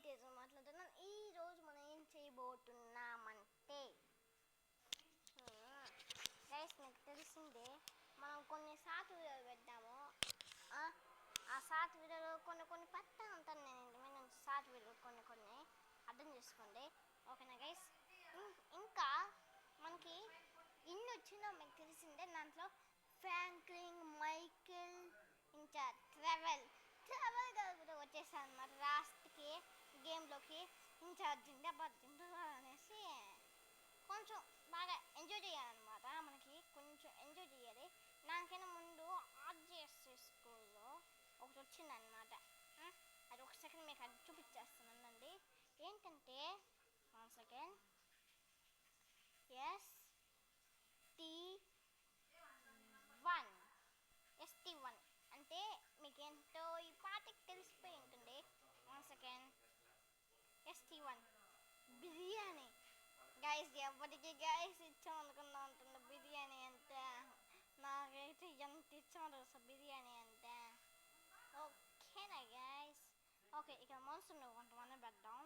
తేజ మాట్లాడుతున్నాను. ఈరోజు మనం ఏం చేయబోతున్నామంటే గైస్, మీకు తెలిసిందే మనం కొన్ని షార్ట్ వీడియోలు పెట్టాము. ఆ షార్ట్ వీడియోలో కొన్ని పట్టా ఉంటాను నేను. ఇంటి మీద నుంచి షార్ట్ వీడియోలు కొన్ని అర్థం చేసుకోండి, ఓకేనా గైస్? ఇంకా మనకి ఇన్ని వచ్చిందో మీకు తెలిసిందే. దాంట్లో ఫ్రాంక్లిన్, మైకిల్, ఇంకా ట్రావెల్ కూడా వచ్చేసాను అనమాట లాస్ట్కి గేమ్లోకి. ఇంకా జిందాబాద్ అనేసి కొంచెం బాగా ఎంజాయ్ చేయాలన్నమాట. మనకి కొంచెం ఎంజాయ్ చేయాలి. దానికైనా ముందు ఆర్జిఎస్ స్కూల్లో ఒకటి వచ్చిందనమాట. అది ఒక సెకండ్ మీకు అది చూపించేస్తానండి. ఏంటంటే 1 సెకండ్, ST1 అంటే మీకేంటో ఈ పాటకి తెలిసిపోయి ఉంటుంది. 1 సెకండ్, ST1 బిర్యానీ గైస్. ఎవరికి గైస్ ఇచ్చాం అనుకున్నా ఉంటుంది బిర్యానీ అంటే. నాకైతే ఎంత ఇచ్చామో తెలుసా బిర్యానీ అంటే. ఓకేనా గైస్? ఓకే, ఇక్కడ మనుషులు కొంతమంది పెడదాం.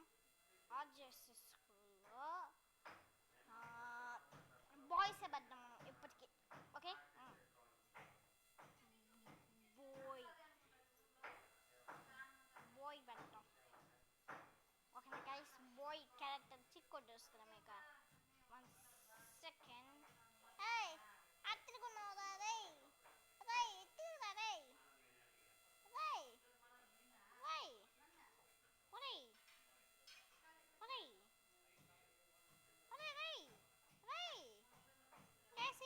ఆర్జిఎస్ స్కూల్లో బాయ్సే పెడదాం మనం ఇప్పటికీ. ఓకే, బాయ్ పెడతాం. ఓకేనా గైస్? బాయ్ క్యారెక్టర్ చిక్కు చూసుకున్నాం. ఇక 1 సెకండ్. అత్తుకున్నావురా రే, ఎత్తుకురా రే,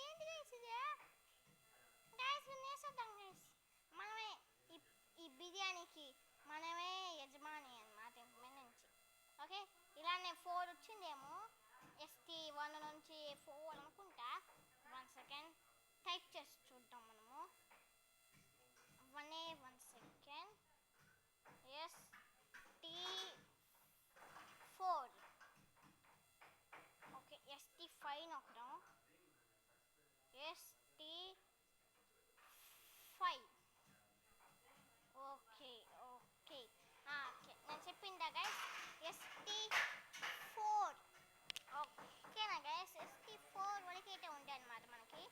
ఏంటి గైస్ ఇది? గైస్ నేసేద్దాం గైస్. మనమే ఈ బిర్యానీకి మనమే యజమాని అన్నమాట ఇంటి నుంచి. ఓకే, ఇలానే 4 వచ్చిందేమో. ST1 నుంచి 4 అనుకుంటా. 1 సెకండ్ టైప్ చేసి చూద్దాం మనము. 1 సెకండ్. ST4. ఓకే, ST5 నొక్కడం. ST5. ఓకే, నేను చెప్పిందా గైస్? ST4. ఓకేనా గైస్? ST4 వరకు అయితే ఉంటాయి అన్నమాట మనకి.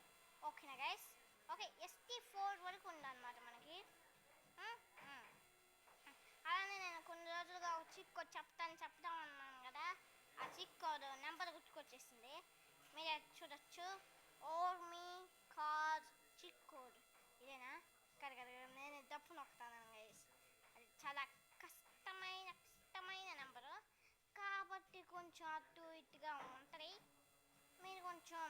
ఓకేనా గైస్? ఓకే, ST4 వరకు ఉందన్నమాట మనకి. అలానే నేను కొన్ని రోజులుగా చిక్ కోడ్ చెప్తాం అన్నాను కదా. ఆ చిక్ కోడ్ నెంబర్ గుర్తుకొచ్చేసింది. మీరు చూడొచ్చు. ఓర్మీ కార్ చిక్ కోడ్ ఇదేనా? కరెక్ట్. నేను తప్పు నొక్కుతాను గైస్. అది చాలా కష్టమైన నెంబరు కాబట్టి కొంచెం అటు ఇటుగా ఉంటుంది. మీరు కొంచెం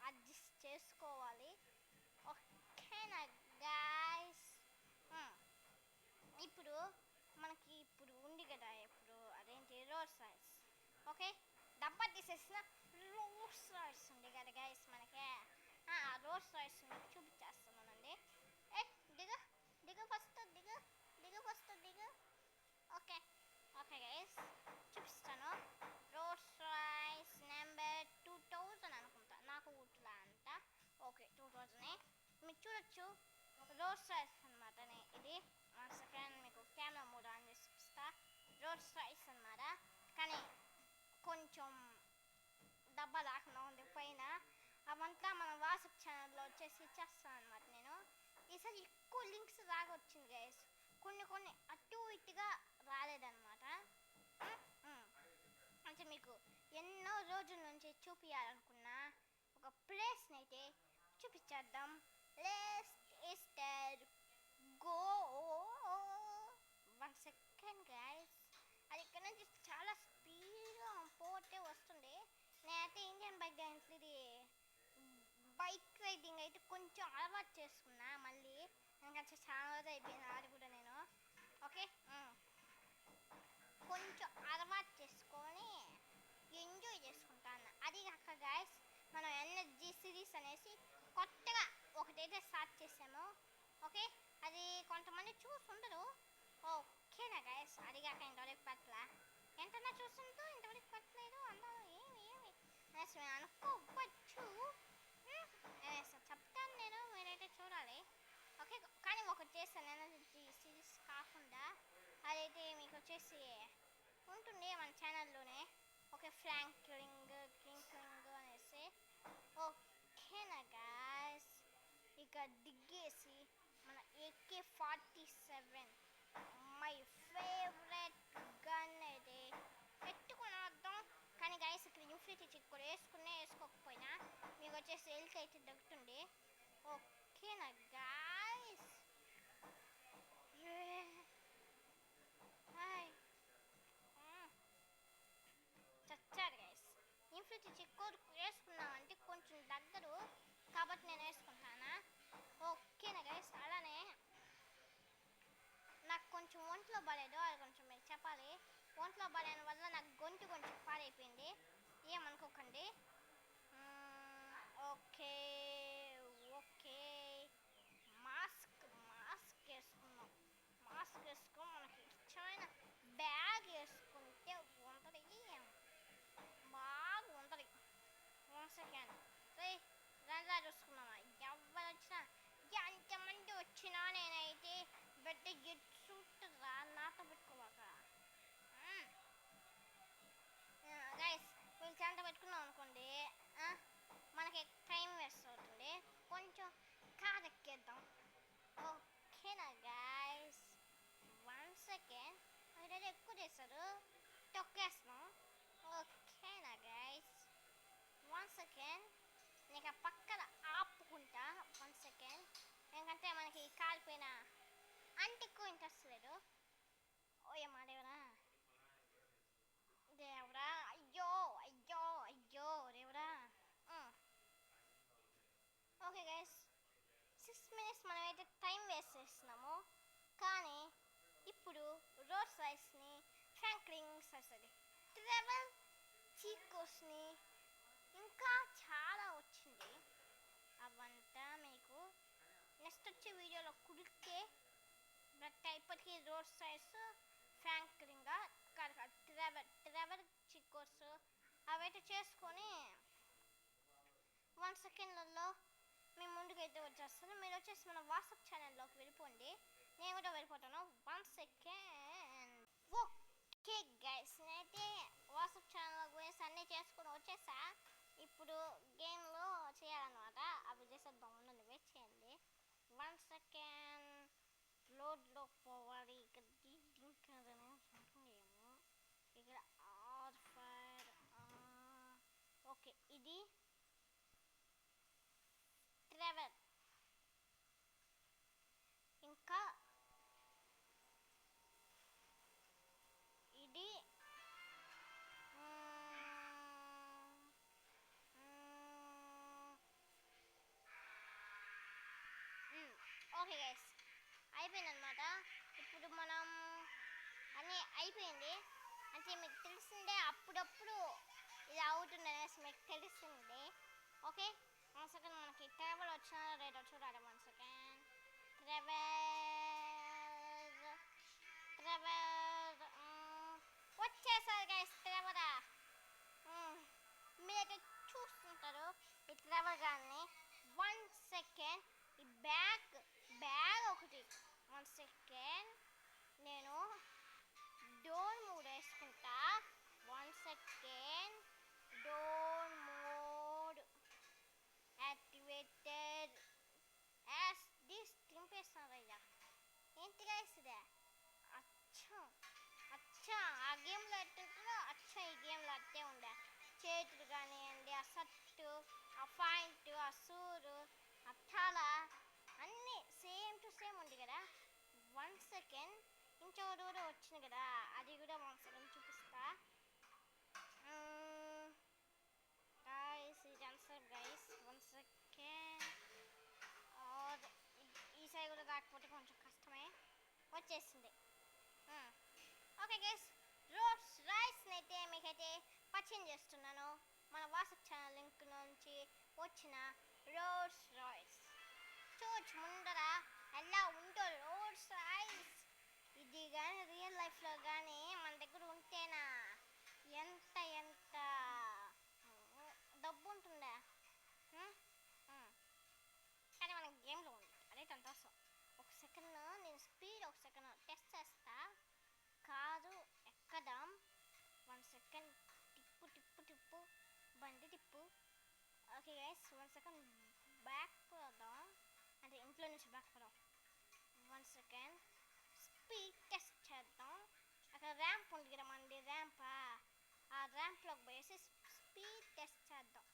అడ్జస్ట్ చేసుకోవాలి. ఓకేనా గైస్? ఇప్పుడు మనకి ఉంది కదా, ఇప్పుడు అదేంటి రోల్స్ రాయ్స్. ఓకే, డబ్బా తీసేసిన రోల్స్ రాయ్స్ ఉంది కదా గైస్ మనకి. ఆ రోల్స్ రాయ్స్ మీకు చూపించేస్తున్నానండి. దిగు ఫస్ట్. ఓకే గైస్, చూపిస్తాను. రోల్స్ రాయ్స్ నెంబర్ 2000 అనుకుంటా, నాకు ఊట్లా అంట. ఓకే, 2000 మీరు చూడొచ్చు. రోల్స్ రాయ్స్ అనమాట ఇది. 1 సెకండ్ మీకు కెమెరా మోడ్ ఆన్ చేసి చూపిస్తా. రోల్స్ రాయ్స్ అనమాట, కానీ కొంచెం డబ్బా లేకుండా ఉంది పైన. అవంతా మన వాట్సాప్ ఛానల్లో వచ్చేసి ఇచ్చేస్తాను అనమాట నేను. ఈసారి ఎక్కువ లింక్స్ వచ్చింది గైస్. కొన్ని అటు ఇటుగా రాలేదన్నమాట. అంటే మీకు ఎన్నో రోజుల నుంచి చూపించాలనుకున్న ఒక ప్లేస్ని అయితే చూపించేద్దాం. Let's go. 1 second guys. అది ఇక్కడ నుంచి చాలా స్పీడ్గా పోతే వస్తుంది. నేనైతే ఇండియన్ బైక్ డ్యాన్స్ ఇది బైక్ రైడింగ్ అయితే కొంచెం అలవాటు చేసుకున్నా. మళ్ళీ ఎందుకంటే చాలా రోజు అయిపోయింది ఆడి కూడా నేను. ఓకే, కొంచెం అలవాటు చేసుకొని ఎంజాయ్ చేసుకుంటాను. అది కాక గైస్, మనం ఎనర్జీ సిరీస్ అనేసి కొత్తగా ఒకటైతే స్టార్ట్ చేసాము. ఓకే, అది కొంతమంది చూస్తుంటారు. ఓకేనా గైస్? అది కాక ఇంతవరకు పట్ల ఎంతన్నా చూస్తుంటూ ఇంతవరకు పట్టలేదు అందరూ ఏమి అనేసి అనుకోవచ్చు. చెప్తాను నేను, మీరైతే చూడాలి. ఓకే, కానీ ఒకటి చేస్తాను. ఎనర్జీ సిరీస్ కాకుండా అదైతే మీకు వచ్చేసి ఉంటుంది మన ఛానల్లోనే. ఓకే, ఫ్రాంక్లింగ్ కింగ్ అనేసి. ఓకేనా గాయస్, ఇక దిగ్గేసి మన AK-47 మై ఫేవరెట్ గన్ అయితే పెట్టుకుని వద్దాం. కానీ గైస్ ఇక్కడ ఇన్ఫినిటీ చిక్ కూడా వేసుకోకపోయినా మీకు వచ్చేసి హెల్త్ అయితే దొరుకుతుంది. ఓకేనా గాయస్, హాయ్ చచ్చారు గైస్. ఇన్ఫినిటీ చిక్ వేసుకున్నామంటే కొంచెం దగ్గరు కాబట్టి నేను వేసుకుంటానా. ఓకేనా గైస్, అలానే నాకు కొంచెం ఒంట్లో బాగాలేదు, అది కొంచెం మీకు చెప్పాలి. ఒంట్లో బాగాలేని వల్ల నాకు గొంతు కొంచెం పాడైపోయింది, ఏమనుకోకండి. ఓకే ఓకే, మాస్క్ వేసుకున్నాం. మాస్క్ వేసుకొని మనకి ఇష్టమైన బ్యాగ్ వేసుకుంటే ఉంటుంది, బాగా ఉంటుంది. 1 సెకండ్ రంజా చూసుకున్నామా. ఎవరు వచ్చినా ఎంతమంది వచ్చినా నేనైతే పెద్ద ఎత్తురా నాతో పెట్టుకోవాక గైస్. మీరు చెంత పెట్టుకున్నాం అనుకోండి, మనకి టైం వేస్ట్ అవుతుంది. కొంచెం కారెక్కేద్దాం. ఓకేనా గైస్, 1 సెకండ్. అయితే ఎక్కువ చేస్తారు, తొక్కేస్తున్నాం. ఓకేనా గైస్, 1 సెకండ్. నీకు ఆ పక్కన ఆపుకుంటా 1 సెకండ్, ఎందుకంటే మనకి కాలిపోయిన అంటే ఎక్కువ ఇంట్రెస్ట్ లేదు. ఓయమ్మా దేవురా దేవురా, అయ్యో అయ్యో అయ్యో దేవురా. ఓకే గైస్, 6 minutes మనమైతే టైం వేస్ట్ చేస్తున్నాము. కానీ ఇప్పుడు రోల్స్ రాయ్స్ని, ఫ్రాంక్లింగ్ ట్రెవర్ చీకోస్ని ఇంకా చాలా వచ్చింది. అవంతా మీకు నెక్స్ట్ వచ్చే వీడియోలో కుడితే. బట్ ఇప్పటికీ రోల్స్ రాయ్స్, ఫ్రాంక్లింగ్ ట్రెవర్ చికోస్ అవైతే చేసుకొని 1 సెకండ్లలో మీ ముందుకైతే వచ్చేస్తాను. మీరు వచ్చేసి మన వాట్సాప్ ఛానల్లోకి వెళ్ళిపోండి, నేను కూడా వెళ్ళిపోతాను. 1 సెకండ్. ఓకే గైస్, నేనైతే వాట్సాప్ ఛానల్లోకి పోయేసి అన్నీ చేసుకొని వచ్చేసా. ఇప్పుడు గేమ్లో చేయాలన్నమాట, అవి చేసేద్దాం. ఉండండి, వెయిట్ చేయండి. 1 సెకండ్. లోడ్లో పోవాలి. ఇక్కడ ఏమో ఇక్కడ ఆర్ఫైర్. ఓకే, ఇది ట్రెవర్. ఇంకా ఇది ఓకే గైస్, అయిపోయిందనమాట. ఇప్పుడు మనం అన్నీ అయిపోయింది అంటే మీకు తెలిసిందే, అప్పుడప్పుడు ఇది అవుతుంది అనేసి మీకు తెలిసిందే. Okay, 1 second. మనకి ట్రావెల్ వచ్చిన రేట్ చూడాలి. 1 సెకండ్. ట్రావెల్ వచ్చేసారు గైస్. ట్రావెరా మీరైతే చూస్తుంటారు ఈ ట్రావెల్ గాన్ని. 1 సెకండ్. ఈ బ్యాగ్ ఒకటి. 1 సెకండ్, నేను డోర్ మోడ్ వేసుకుంటా. 1 second. Door mode activated. As this తింపేస్తారయ్యా. ఏంటి గైస్ ఇదే? అచ్చా ఆ గేమ్లో ఎట్టుంటుందో అచ్చా ఈ గేమ్లో అట్టే ఉండే. చేతులు కానివ్వండి, ఆ షర్టు, ఆ పాయింట్, ఆ సూరు, ఆ తల అన్నీ సేమ్ టు సేమ్ ఉంది కదా. 1 సెకండ్. ఇంకొకటి కూడా వచ్చింది కదా, అది కూడా 1 సెకండ్ చూపిస్తా. Guys 1 second. ఈ సైడ్ కూడా రాకపోతే కొంచెం కష్టమే. వచ్చేసింది. ఓకే గైస్, రోల్స్ రాయ్స్ని అయితే మీకైతే పరిచయం చేస్తున్నాను. మన వాట్సాప్ ఛానల్ లింక్ నుంచి వచ్చిన రోల్స్ రాయ్స్ చూడొచ్చు ముందర ఎలా ఉందో రోల్స్ రాయ్స్. ఇది కానీ రియల్ లైఫ్లో కానీ మన దగ్గర ఉంటేనా ఎంత డబ్బు ఉంటుందా. కానీ మన గేమ్లో ఉంది, అదే సంతోషం. 1 సెకండ్ నేను స్పీడ్ 1 సెకండ్ టెస్ట్ చేస్తా. కారు ఎక్కదాం. అంటే టిప్పు. ఓకే గైస్, 1 సెకండ్ బ్యాక్ పోదాం, అంటే ఇంట్లో నుంచి బ్యాక్ పోదాం. 1 సెకండ్ స్పీడ్ టెస్ట్ చేద్దాం. అక్కడ ర్యాంప్ ఉంది కదా మనది, ర్యాంపా, ఆ ర్యాంప్లోకి పోయేసి స్పీడ్ టెస్ట్ చేద్దాం.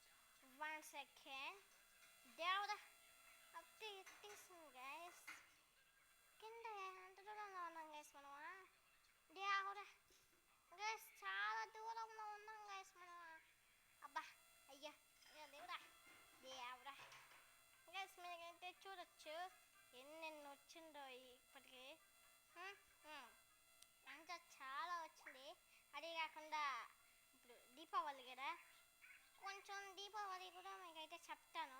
1 సెకండ్. దేవుడా, అది ఎత్తేసింది గైస్. కింద ఎంత దూరంలో ఉన్నాం గైస్ మనమా? దేవుడా గైస్, చాలా దూరంలో ఉన్నాం గైస్ మనమా. అబ్బా, అయ్యా అయ్యా దేవుడా, దేవుడా గైస్, మీరైతే చూడొచ్చు ఎన్నెన్ని వచ్చిందో ఇప్పటికి. అంతా చాలా వచ్చింది. అదే కాకుండా ఇప్పుడు దీపావళి కదా, కొంచెం దీపావళి కూడా మీకైతే చెప్తాను.